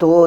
2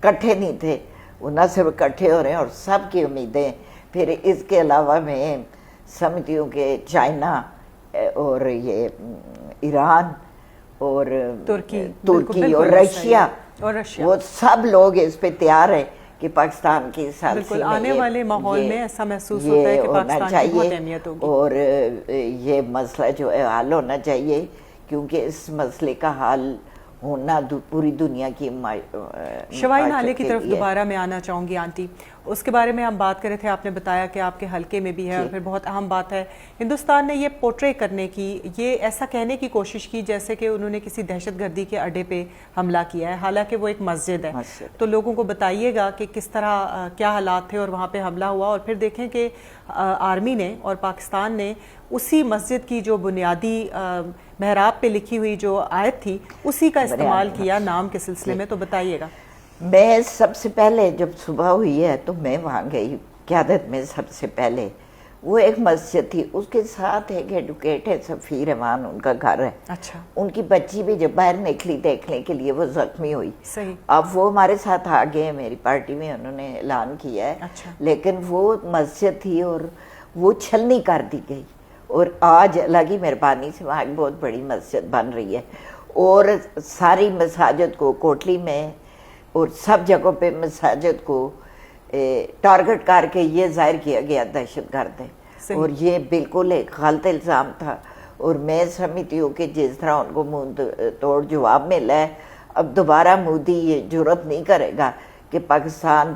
کٹھے نہیں تھے، وہ نہ صرف کٹھے ہو رہے ہیں اور سب کی امیدیں. پھر اس کے علاوہ میں سمجھتی ہوں کہ چائنا اور یہ ایران اور ترکی اور رشیا، وہ سب لوگ اس پہ تیار ہیں کہ پاکستان کی بالکل آنے والے ماحول میں ایسا محسوس ہوتا ہے کہ پاکستان کی بہت اہمیت ہوگی اور یہ مسئلہ جو ہے حل ہونا چاہیے، کیونکہ اس مسئلے کا حل ہونا پوری دنیا کی شوائی نالے کی طرف دوبارہ میں آنا چاہوں گی آنٹی. اس کے بارے میں ہم بات کر رہے تھے، آپ نے بتایا کہ آپ کے حلقے میں بھی ہے اور پھر بہت اہم بات ہے ہندوستان نے یہ پورٹرے کرنے کی، یہ ایسا کہنے کی کوشش کی جیسے کہ انہوں نے کسی دہشت گردی کے اڈے پہ حملہ کیا ہے، حالانکہ وہ ایک مسجد ہے. تو لوگوں کو بتائیے گا کہ کس طرح کیا حالات تھے اور وہاں پہ حملہ ہوا، اور پھر دیکھیں کہ آرمی نے اور پاکستان نے اسی مسجد کی جو بنیادی محراب پہ لکھی ہوئی جو آیت تھی اسی کا استعمال کیا نام کے سلسلے میں. تو بتائیے گا. میں سب سے پہلے جب صبح ہوئی ہے تو میں وہاں گئی قیادت میں. سب سے پہلے وہ ایک مسجد تھی، اس کے ساتھ ایک ایڈوکیٹ ہے سفیر امان، ان کا گھر ہے. اچھا. ان کی بچی بھی جب باہر نکلی دیکھنے کے لیے وہ زخمی ہوئی. صحیح. اب وہ ہمارے ساتھ آ گئے، میری پارٹی میں انہوں نے اعلان کیا ہے. اچھا. لیکن وہ مسجد تھی اور وہ چھلنی کر دی گئی، اور آج اللہ کی مہربانی سے وہاں ایک بہت بڑی مسجد بن رہی ہے. اور ساری مساجد کو کوٹلی میں اور سب جگہوں پہ مساجد کو ٹارگٹ کر کے یہ ظاہر کیا گیا دہشت گرد ہے. اور یہ بالکل ایک غلط الزام تھا. اور میں سمجھتی ہوں کہ جس طرح ان کو منہ توڑ جواب ملا ہے، اب دوبارہ مودی یہ جرأت نہیں کرے گا کہ پاکستان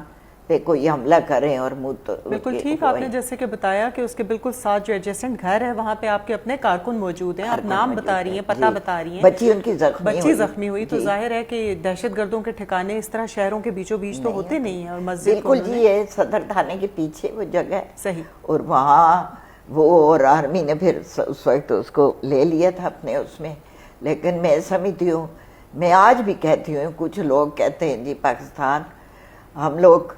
پہ کوئی حملہ کریں اور بالکل ٹھیک. آپ نے جیسے کہ بتایا کہ اس کے بالکل ساتھ جو ایڈجسٹنٹ گھر ہے وہاں پہ آپ کے اپنے کارکن موجود ہیں، آپ نام بتا رہی ہیں، پتہ بتا رہی ہیں. بچی ان کی زخمی ہوئی تو ظاہر ہے کہ دہشت گردوں کے ٹھکانے اس طرح شہروں کے بیچوں بیچ تو ہوتے نہیں ہیں. اور مسجد بالکل جی، یہ صدر تھانے کے پیچھے وہ جگہ ہے. صحیح. اور وہاں وہ اور آرمی نے پھر اس وقت اس کو لے لیا تھا اپنے اس میں. لیکن میں سمجھتی ہوں، میں آج بھی کہتی ہوں، کچھ لوگ کہتے ہیں جی پاکستان، ہم لوگ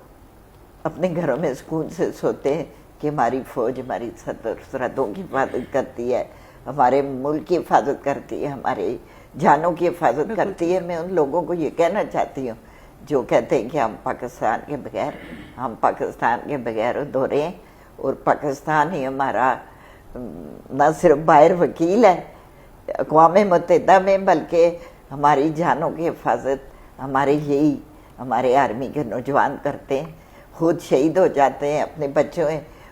اپنے گھروں میں سکون سے سوتے ہیں کہ ہماری فوج ہماری سرحدوں کی حفاظت کرتی ہے، ہمارے ملک کی حفاظت کرتی ہے، ہمارے جانوں کی حفاظت کرتی ہے. میں ان لوگوں کو یہ کہنا چاہتی ہوں جو کہتے ہیں کہ ہم پاکستان کے بغیر ادھورے ہیں، اور پاکستان ہی ہمارا نہ صرف باہر وکیل ہے اقوام متحدہ میں، بلکہ ہماری جانوں کی حفاظت ہمارے آرمی کے نوجوان کرتے ہیں. خود شہید ہو جاتے ہیں، اپنے بچوں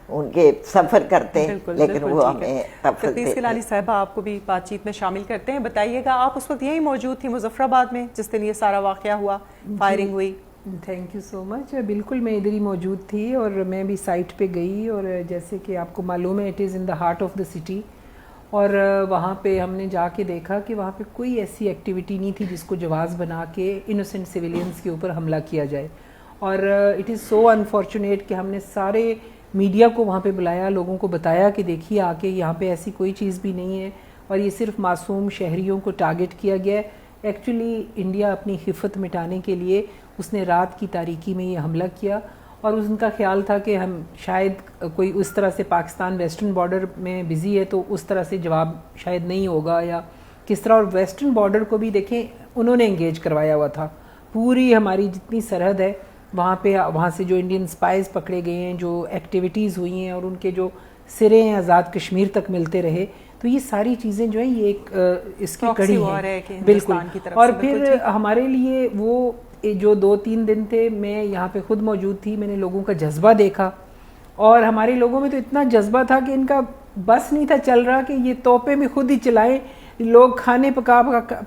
ان کے سفر کرتے ہیں، لیکن وہ ہمیں تفتیش کیلانی صاحبہ آپ کو بھی بات چیت میں شامل کرتے ہیں. بتائیے گا، آپ اس وقت یہی موجود تھی مظفر آباد میں جس دن یہ سارا واقعہ ہوا، فائرنگ ہوئی؟ تھینک یو سو مچ. بالکل میں ادھر ہی موجود تھی اور میں بھی سائٹ پہ گئی، اور جیسے کہ آپ کو معلوم ہے it is in the heart of the city, اور وہاں پہ ہم نے جا کے دیکھا کہ وہاں پہ کوئی ایسی ایکٹیویٹی نہیں تھی جس کو جواز بنا کے انوسنٹ سویلینز کے اوپر حملہ کیا جائے. اور اٹ از سو انفارچونیٹ کہ ہم نے سارے میڈیا کو وہاں پہ بلایا، لوگوں کو بتایا کہ دیکھیے آ کے یہاں پہ ایسی کوئی چیز بھی نہیں ہے، اور یہ صرف معصوم شہریوں کو ٹارگٹ کیا گیا ہے. ایکچولی انڈیا اپنی خفت مٹانے کے لیے اس نے رات کی تاریکی میں یہ حملہ کیا، اور ان کا خیال تھا کہ ہم شاید کوئی اس طرح سے پاکستان ویسٹرن بارڈر میں بزی ہے تو اس طرح سے جواب شاید نہیں ہوگا یا کس طرح. اور ویسٹرن بارڈر کو بھی دیکھیں انہوں نے انگیج کروایا ہوا تھا. پوری ہماری جتنی سرحد ہے وہاں پہ، وہاں سے جو انڈین سپائز پکڑے گئے ہیں، جو ایکٹیویٹیز ہوئی ہیں، اور ان کے جو سرے ہیں آزاد کشمیر تک ملتے رہے، تو یہ ساری چیزیں جو ہیں یہ ایک اس کی کڑی ہے. بالکل. اور پھر ہمارے لیے وہ جو 2-3 دن تھے، میں یہاں پہ خود موجود تھی، میں نے لوگوں کا جذبہ دیکھا، اور ہمارے لوگوں میں تو اتنا جذبہ تھا کہ ان کا بس نہیں تھا چل رہا کہ یہ توپے میں خود ہی چلائیں. لوگ کھانے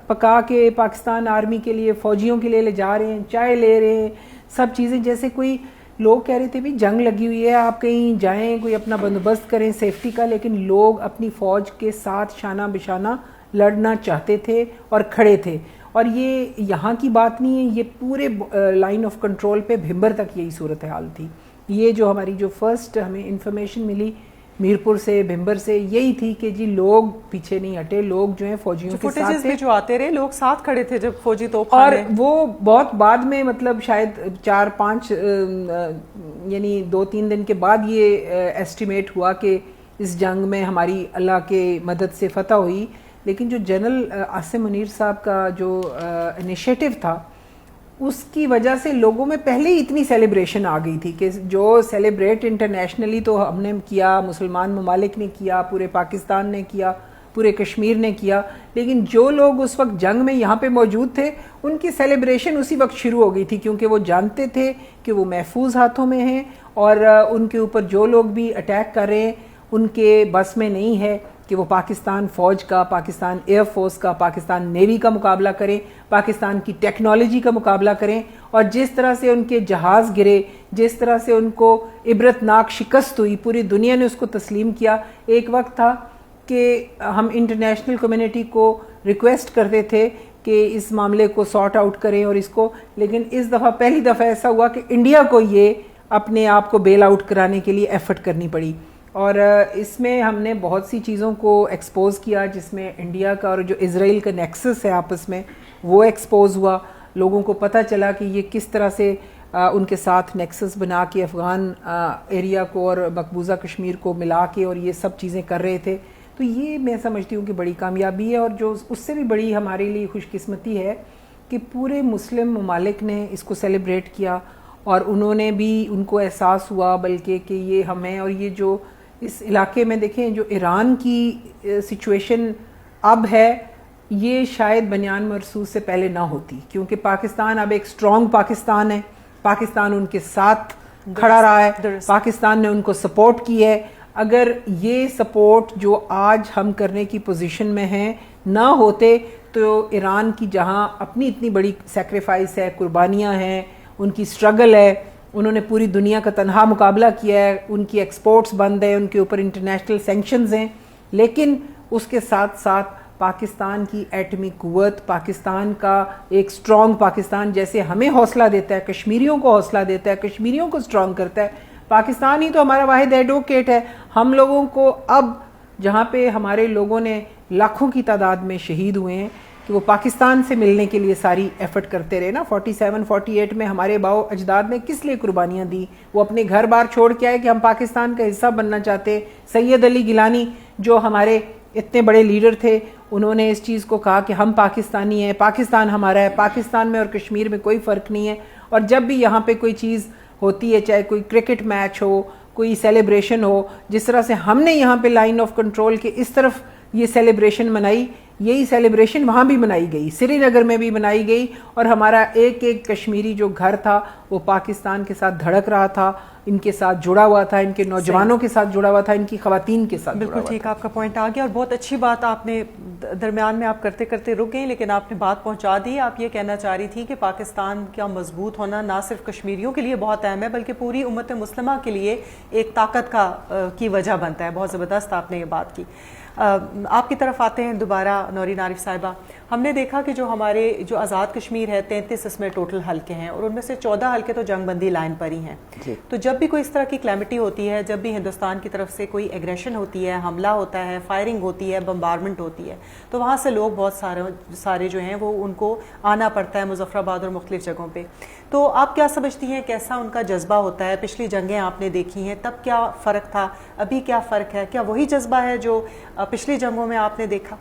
پکا کے پاکستان آرمی کے لیے، فوجیوں کے لیے لے جا رہے ہیں، چائے لے رہے ہیں، سب چیزیں جیسے کوئی لوگ کہہ رہے تھے بھی جنگ لگی ہوئی ہے، آپ کہیں جائیں، کوئی اپنا بندوبست کریں سیفٹی کا. لیکن لوگ اپنی فوج کے ساتھ شانہ بشانہ لڑنا چاہتے تھے اور کھڑے تھے. اور یہ یہاں کی بات نہیں ہے، یہ پورے لائن آف کنٹرول پہ بھمبر تک یہی صورتحال تھی. یہ جو ہماری جو فرسٹ ہمیں انفارمیشن ملی میرپور سے، بھمبر سے، یہی تھی کہ جی لوگ پیچھے نہیں ہٹے، لوگ جو ہیں فوجیوں کے ساتھ تھے، جو آتے رہے لوگ ساتھ کھڑے تھے جب فوجی توپ، اور وہ بہت بعد میں، مطلب شاید 4-5 یعنی 2-3 دن کے بعد یہ ایسٹیمیٹ ہوا کہ اس جنگ میں ہماری اللہ کے مدد سے فتح ہوئی. لیکن جو جنرل عاصم منیر صاحب کا جو انیشیٹو تھا، اس کی وجہ سے لوگوں میں پہلے ہی اتنی سیلیبریشن آ گئی تھی کہ جو سیلیبریٹ انٹرنیشنلی تو ہم نے کیا, مسلمان ممالک نے کیا, پورے پاکستان نے کیا, پورے کشمیر نے کیا, لیکن جو لوگ اس وقت جنگ میں یہاں پہ موجود تھے ان کی سیلیبریشن اسی وقت شروع ہو گئی تھی, کیونکہ وہ جانتے تھے کہ وہ محفوظ ہاتھوں میں ہیں اور ان کے اوپر جو لوگ بھی اٹیک کر رہے ہیں ان کے بس میں نہیں ہے کہ وہ پاکستان فوج کا, پاکستان ایئر فورس کا, پاکستان نیوی کا مقابلہ کریں, پاکستان کی ٹیکنالوجی کا مقابلہ کریں. اور جس طرح سے ان کے جہاز گرے, جس طرح سے ان کو عبرتناک شکست ہوئی, پوری دنیا نے اس کو تسلیم کیا. ایک وقت تھا کہ ہم انٹرنیشنل کمیونٹی کو ریکویسٹ کرتے تھے کہ اس معاملے کو سارٹ آؤٹ کریں اور اس کو, لیکن اس دفعہ پہلی دفعہ ایسا ہوا کہ انڈیا کو یہ اپنے آپ کو بیل آؤٹ کرانے کے لیے ایفرٹ کرنی پڑی. اور اس میں ہم نے بہت سی چیزوں کو ایکسپوز کیا, جس میں انڈیا کا اور جو اسرائیل کا نیکسس ہے آپس میں وہ ایکسپوز ہوا. لوگوں کو پتہ چلا کہ یہ کس طرح سے ان کے ساتھ نیکسس بنا کے افغان ایریا کو اور مقبوضہ کشمیر کو ملا کے اور یہ سب چیزیں کر رہے تھے. تو یہ میں سمجھتی ہوں کہ بڑی کامیابی ہے, اور جو اس سے بھی بڑی ہمارے لیے خوش قسمتی ہے کہ پورے مسلم ممالک نے اس کو سیلیبریٹ کیا اور انہوں نے بھی, ان کو احساس ہوا بلکہ کہ یہ ہمیں, اور یہ جو اس علاقے میں دیکھیں جو ایران کی سچویشن اب ہے یہ شاید بنیان مرصوص سے پہلے نہ ہوتی, کیونکہ پاکستان اب ایک سٹرونگ پاکستان ہے, پاکستان ان کے ساتھ کھڑا رہا ہے, پاکستان نے ان کو سپورٹ کی ہے. اگر یہ سپورٹ جو آج ہم کرنے کی پوزیشن میں ہیں نہ ہوتے تو ایران کی جہاں اپنی اتنی بڑی سیکریفائس ہے, قربانیاں ہیں, ان کی سٹرگل ہے, انہوں نے پوری دنیا کا تنہا مقابلہ کیا ہے, ان کی ایکسپورٹس بند ہے, ان کے اوپر انٹرنیشنل سینکشنز ہیں, لیکن اس کے ساتھ ساتھ پاکستان کی ایٹمی قوت, پاکستان کا ایک سٹرونگ پاکستان جیسے ہمیں حوصلہ دیتا ہے, کشمیریوں کو حوصلہ دیتا ہے, کشمیریوں کو سٹرونگ کرتا ہے. پاکستان ہی تو ہمارا واحد ایڈوکیٹ ہے. ہم لوگوں کو اب جہاں پہ ہمارے لوگوں نے لاکھوں کی تعداد میں شہید ہوئے ہیں کہ وہ پاکستان سے ملنے کے لیے ساری ایفرٹ کرتے رہے نا. 47-48 میں ہمارے باؤ اجداد نے کس لیے قربانیاں دی, وہ اپنے گھر بار چھوڑ کے آئے کہ ہم پاکستان کا حصہ بننا چاہتے. سید علی گیلانی جو ہمارے اتنے بڑے لیڈر تھے, انہوں نے اس چیز کو کہا کہ ہم پاکستانی ہیں, پاکستان ہمارا ہے, پاکستان میں اور کشمیر میں کوئی فرق نہیں ہے. اور جب بھی یہاں پہ کوئی چیز ہوتی ہے, چاہے کوئی کرکٹ میچ ہو, کوئی سیلیبریشن ہو, جس طرح سے ہم نے یہاں پہ لائن آف کنٹرول کے اس طرف یہ سیلیبریشن منائی, یہی سیلیبریشن وہاں بھی منائی گئی, سری نگر میں بھی منائی گئی. اور ہمارا ایک ایک کشمیری جو گھر تھا وہ پاکستان کے ساتھ دھڑک رہا تھا, ان کے ساتھ جڑا ہوا تھا, ان کے نوجوانوں کے ساتھ جڑا ہوا تھا, ان کی خواتین کے ساتھ جڑا ہوا تھا. بالکل ٹھیک, آپ کا پوائنٹ آ گیا, اور بہت اچھی بات آپ نے درمیان میں آپ کرتے کرتے رک گئیں, لیکن آپ نے بات پہنچا دی. آپ یہ کہنا چاہ رہی تھی کہ پاکستان کا مضبوط ہونا نہ صرف کشمیریوں کے لیے بہت اہم ہے بلکہ پوری امت مسلمہ کے لیے ایک طاقت کی وجہ بنتا ہے. بہت زبردست آپ نے یہ بات کی. آپ کی طرف آتے ہیں دوبارہ نورین عارف صاحبہ. ہم نے دیکھا کہ جو ہمارے جو آزاد کشمیر ہے 33 اس میں ٹوٹل حلقے ہیں, اور ان میں سے 14 حلقے تو جنگ بندی لائن پر ہی ہیں. تو جب بھی کوئی اس طرح کی کلیمٹی ہوتی ہے, جب بھی ہندوستان کی طرف سے کوئی ایگریشن ہوتی ہے, حملہ ہوتا ہے, فائرنگ ہوتی ہے, بمبارمنٹ ہوتی ہے, تو وہاں سے لوگ بہت سارے جو ہیں وہ ان کو آنا پڑتا ہے مظفر آباد اور مختلف جگہوں پہ. تو آپ کیا سمجھتی ہیں کیسا ان کا جذبہ ہوتا ہے؟ پچھلی جنگیں آپ نے دیکھی ہیں, تب کیا فرق تھا, ابھی کیا فرق ہے؟ کیا وہی جذبہ ہے جو پچھلی جنگوں میں آپ نے دیکھا؟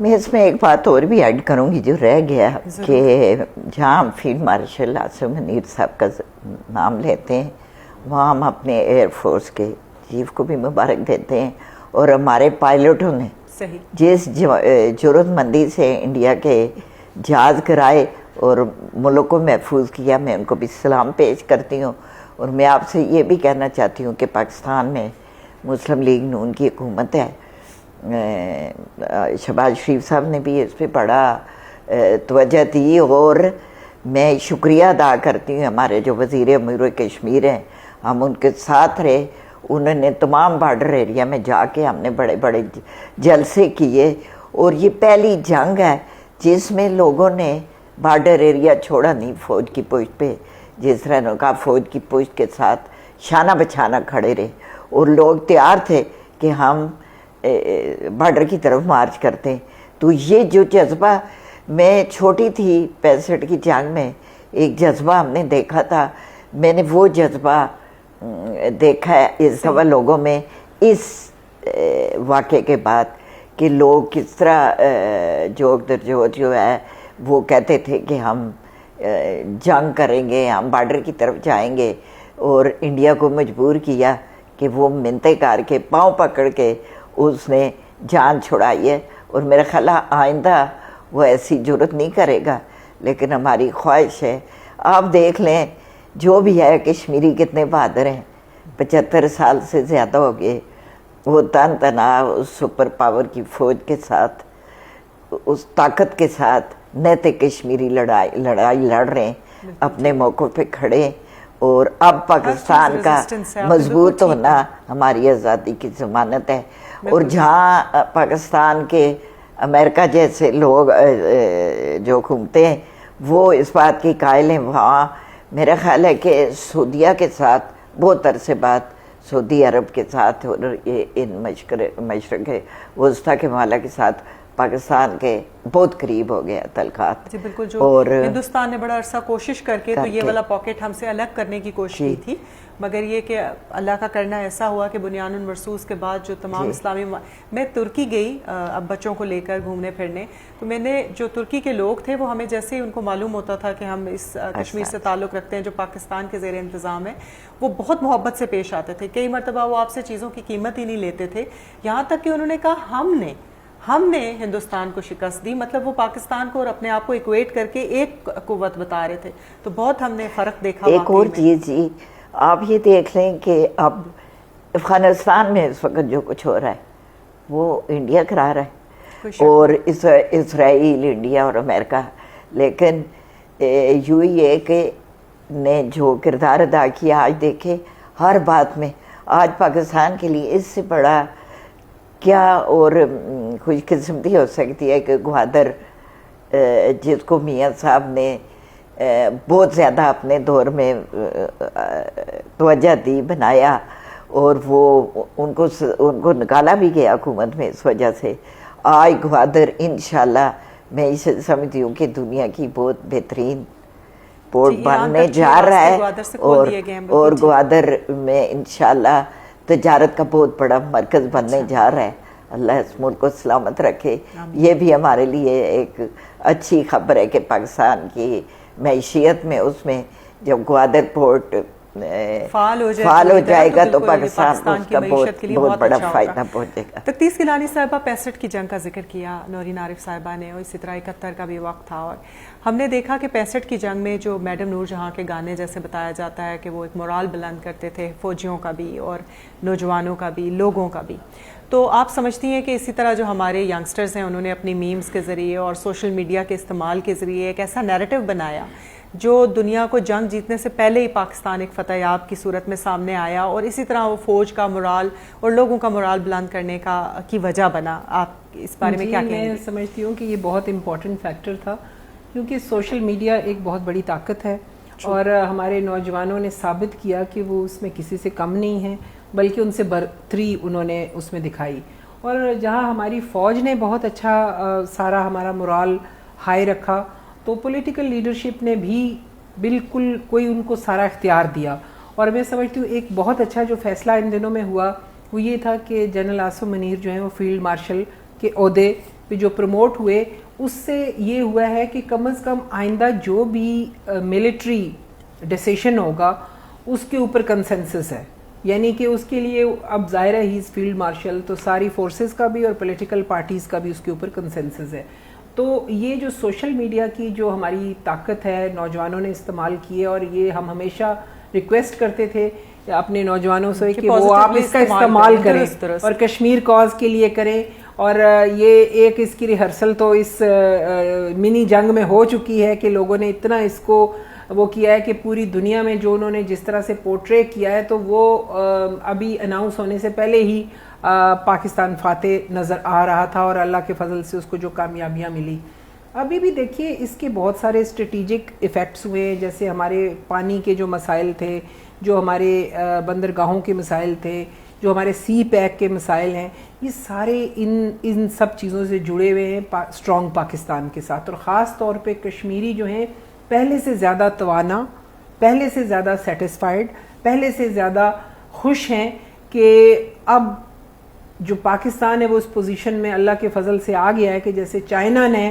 میں اس میں ایک بات اور بھی ایڈ کروں گی جو رہ گیا کہ جہاں ہم فیلڈ مارشل عاصم منیر صاحب کا نام لیتے ہیں وہاں ہم اپنے ایئر فورس کے چیف کو بھی مبارک دیتے ہیں, اور ہمارے پائلٹوں نے جس جرات مندی سے انڈیا کے جہاز کرائے اور ملک کو محفوظ کیا, میں ان کو بھی سلام پیش کرتی ہوں. اور میں آپ سے یہ بھی کہنا چاہتی ہوں کہ پاکستان میں مسلم لیگ نون کی حکومت ہے. شہباز شریف صاحب نے بھی اس پہ بڑا توجہ دی, اور میں شکریہ ادا کرتی ہوں ہمارے جو وزیر امور کشمیر ہیں, ہم ان کے ساتھ رہے. انہوں نے تمام بارڈر ایریا میں جا کے ہم نے بڑے بڑے جلسے کیے, اور یہ پہلی جنگ ہے جس میں لوگوں نے بارڈر ایریا چھوڑا نہیں. فوج کی پشت پہ جس طرح انہوں نے کہا فوج کی پشت کے ساتھ شانہ بچھانہ کھڑے رہے, اور لوگ تیار تھے کہ ہم بارڈر کی طرف مارچ کرتے. تو یہ جو جذبہ, میں چھوٹی تھی 65 کی جنگ میں, ایک جذبہ ہم نے دیکھا تھا, میں نے وہ جذبہ دیکھا ہے اس دفعہ لوگوں میں اس واقعے کے بعد کہ لوگ کس طرح جو ہے وہ کہتے تھے کہ ہم جنگ کریں گے, ہم بارڈر کی طرف جائیں گے, اور انڈیا کو مجبور کیا کہ وہ منتیں کر کے پاؤں پکڑ کے اس نے جان چھڑائی ہے. اور میرا خیال ہے آئندہ وہ ایسی جرت نہیں کرے گا. لیکن ہماری خواہش ہے, آپ دیکھ لیں جو بھی ہے, کشمیری کتنے بہادر ہیں, 75 سال سے زیادہ ہو گئے, وہ تن تنہا اس سپر پاور کی فوج کے ساتھ, اس طاقت کے ساتھ نہتے کشمیری لڑائی لڑ رہے ہیں, اپنے موقع پہ کھڑے. اور اب پاکستان کا مضبوط ہونا ہماری آزادی کی ضمانت ہے. اور جہاں پاکستان کے امریکہ جیسے لوگ جو گھومتے ہیں وہ اس بات کی قائل ہیں, وہاں میرا خیال ہے کہ سعودیہ کے ساتھ بہت عرصے بعد سعودی عرب کے ساتھ اور ان مشرق وسطیٰ کے ممالک کے ساتھ پاکستان کے بہت قریب ہو گیا تعلقات. جی بالکل, جو ہندوستان نے بڑا عرصہ کوشش کر کے تو یہ والا پاکٹ ہم سے الگ کرنے کی کوشش کی تھی, مگر یہ کہ اللہ کا کرنا ایسا ہوا کہ بنیان المرصوص کے بعد جو تمام اسلامی میں ترکی گئی اب بچوں کو لے کر گھومنے پھرنے, تو میں نے جو ترکی کے لوگ تھے وہ ہمیں جیسے ہی ان کو معلوم ہوتا تھا کہ ہم اس کشمیر سے تعلق رکھتے ہیں جو پاکستان کے زیر انتظام ہے, وہ بہت محبت سے پیش آتے تھے. کئی مرتبہ وہ آپ سے چیزوں کی قیمت ہی نہیں لیتے تھے, یہاں تک کہ انہوں نے کہا ہم نے ہندوستان کو شکست دی, مطلب وہ پاکستان کو اور اپنے آپ کو ایکویٹ کر کے ایک قوت بتا رہے تھے. تو بہت ہم نے فرق دیکھا. ایک اور چیز جی, آپ یہ دیکھ لیں کہ اب افغانستان میں اس وقت جو کچھ ہو رہا ہے وہ انڈیا کرا رہا ہے, اور اسرائیل, انڈیا اور امریکہ. لیکن یو اے کے نے جو کردار ادا کیا, آج دیکھیں ہر بات میں, آج پاکستان کے لیے اس سے بڑا کیا اور خوش قسمتی ہو سکتی ہے کہ گوادر, جس کو میاں صاحب نے بہت زیادہ اپنے دور میں توجہ دی, بنایا, اور وہ ان کو نکالا بھی گیا حکومت میں اس وجہ سے. آج گوادر انشاءاللہ میں اسے سمجھتی ہوں کہ دنیا کی بہت بہترین پورٹ بننے جا رہا ہے, اور گوادر میں انشاءاللہ تجارت کا بہت بڑا مرکز بننے جا رہا ہے. اللہ اس ملک کو سلامت رکھے. یہ بھی ہمارے لیے ایک اچھی خبر ہے کہ پاکستان کی معیشت میں, اس میں جب گوادر پورٹ فعال ہو جائے گا تو پاکستان کا بہت بڑا فائدہ پہنچے گا. تفتیش گیلانی صاحبہ, 65 کی جنگ کا ذکر کیا نورین عارف صاحبہ نے, اور اسی طرح 71 کا بھی وقت تھا, اور ہم نے دیکھا کہ 65 کی جنگ میں جو میڈم نور جہاں کے گانے جیسے بتایا جاتا ہے کہ وہ ایک مورال بلند کرتے تھے, فوجیوں کا بھی اور نوجوانوں کا بھی, لوگوں کا بھی. تو آپ سمجھتی ہیں کہ اسی طرح جو ہمارے ینگسٹرز ہیں انہوں نے اپنی میمز کے ذریعے اور سوشل میڈیا کے استعمال کے ذریعے ایک ایسا نیریٹو بنایا جو دنیا کو جنگ جیتنے سے پہلے ہی پاکستان ایک فتح یاب کی صورت میں سامنے آیا, اور اسی طرح وہ فوج کا مورال اور لوگوں کا مورال بلند کرنے کی وجہ بنا. آپ اس بارے میں کیا کہیں گے؟ میں سمجھتی ہوں کہ یہ بہت امپورٹنٹ فیکٹر تھا, کیونکہ سوشل میڈیا ایک بہت بڑی طاقت ہے, اور ہمارے نوجوانوں نے ثابت کیا کہ وہ اس میں کسی سے کم نہیں ہیں, بلکہ ان سے برتری انہوں نے اس میں دکھائی. اور جہاں ہماری فوج نے بہت اچھا سارا ہمارا مورال ہائی رکھا, تو پولیٹیکل لیڈرشپ نے بھی بالکل کوئی ان کو سارا اختیار دیا. اور میں سمجھتی ہوں ایک بہت اچھا جو فیصلہ ان دنوں میں ہوا وہ یہ تھا کہ جنرل عاصم منیر جو ہیں وہ فیلڈ مارشل کے عہدے پہ جو پروموٹ ہوئے, اس سے یہ ہوا ہے کہ کم از کم آئندہ جو بھی ملٹری ڈیسیشن ہوگا اس کے اوپر کنسنسس ہے, یعنی کہ اس کے لیے اب ظاہر ہے ہی از فیلڈ مارشل, تو ساری فورسز کا بھی اور پولیٹیکل پارٹیز کا بھی اس کے اوپر کنسنسس ہے. تو یہ جو سوشل میڈیا کی جو ہماری طاقت ہے نوجوانوں نے استعمال کی ہے, اور یہ ہم ہمیشہ ریکویسٹ کرتے تھے اپنے نوجوانوں سے کہ وہ آپ اس کا استعمال کریں اور کشمیر کاز کے لیے کریں. اور یہ ایک اس کی ریہرسل تو اس منی جنگ میں ہو چکی ہے کہ لوگوں نے اتنا اس کو وہ کیا ہے کہ پوری دنیا میں جو انہوں نے جس طرح سے پورٹرے کیا ہے, تو وہ ابھی اناؤنس ہونے سے پہلے ہی پاکستان فاتح نظر آ رہا تھا, اور اللہ کے فضل سے اس کو جو کامیابیاں ملی. ابھی بھی دیکھیے اس کے بہت سارے اسٹریٹجک ایفیکٹس ہوئے ہیں, جیسے ہمارے پانی کے جو مسائل تھے, جو ہمارے بندرگاہوں کے مسائل تھے, جو ہمارے سی پیک کے مسائل ہیں, یہ سارے ان سب چیزوں سے جڑے ہوئے ہیں اسٹرانگ پاکستان کے ساتھ. اور خاص طور پہ کشمیری جو ہیں پہلے سے زیادہ توانا, پہلے سے زیادہ سیٹسفائیڈ, پہلے سے زیادہ خوش ہیں کہ اب جو پاکستان ہے وہ اس پوزیشن میں اللہ کے فضل سے آ گیا ہے کہ جیسے چائنا نے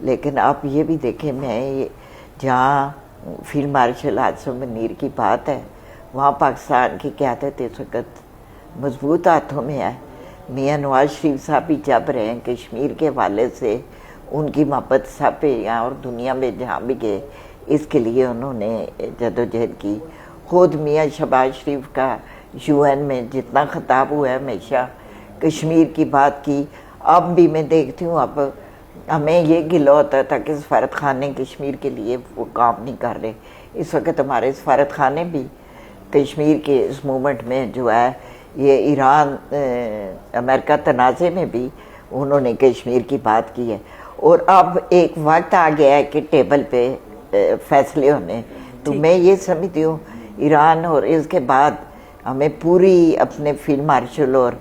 لیکن آپ یہ بھی دیکھیں، میں جہاں فیلڈ مارشل آصف منیر کی بات ہے، وہاں پاکستان کی قیادت اس وقت مضبوط ہاتھوں میں ہے. میاں نواز شریف صاحب بھی جب رہے ہیں کشمیر کے حوالے سے ان کی محبت سب پہ یہاں اور دنیا میں جہاں بھی گئے اس کے لیے انہوں نے جدوجہد کی. خود میاں شہباز شریف کا UN میں جتنا خطاب ہوا ہے ہمیشہ کشمیر کی بات کی. اب بھی میں دیکھتی ہوں، اب ہمیں یہ گلہ ہوتا تھا کہ سفارت خانے کشمیر کے لیے وہ کام نہیں کر رہے. اس وقت ہمارے سفارت خانے بھی کشمیر کے اس مومنٹ میں جو ہے، یہ ایران امریکہ تنازع میں بھی انہوں نے کشمیر کی بات کی ہے. اور اب ایک وقت آ گیا ہے کہ ٹیبل پہ فیصلے ہونے. تو میں یہ سمجھتی ہوں ایران اور اس کے بعد ہمیں پوری اپنے فیلڈ مارشل اور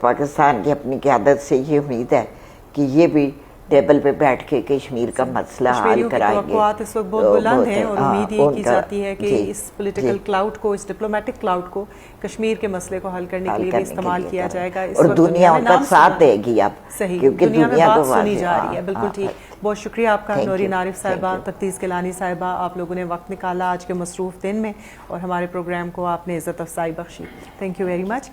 پاکستان کی اپنی قیادت سے یہ امید ہے کہ یہ بھی ٹیبل پہ بیٹھ کے کشمیر کا مسئلہ حل کرائیں گے. توقعات اس وقت بہت بلند ہیں اور امید یہ کی جاتی ہے کہ اس پولیٹیکل کلاؤڈ کو، اس ڈپلومیٹک کلاؤڈ کو کشمیر کے مسئلے کو حل کرنے کے لیے بھی استعمال کیا جائے گا. اور دنیا ان کا ساتھ دے گی اب، صحیح، کیونکہ دنیا میں بات کو سنی جا رہی ہے. بالکل ٹھیک. بہت شکریہ آپ کا نورین عارف صاحبہ، تفتیش گیلانی صاحبہ، آپ لوگوں نے وقت نکالا آج کے مصروف دن میں اور ہمارے پروگرام کو آپ نے عزت افزائی بخشی. Thank you very much.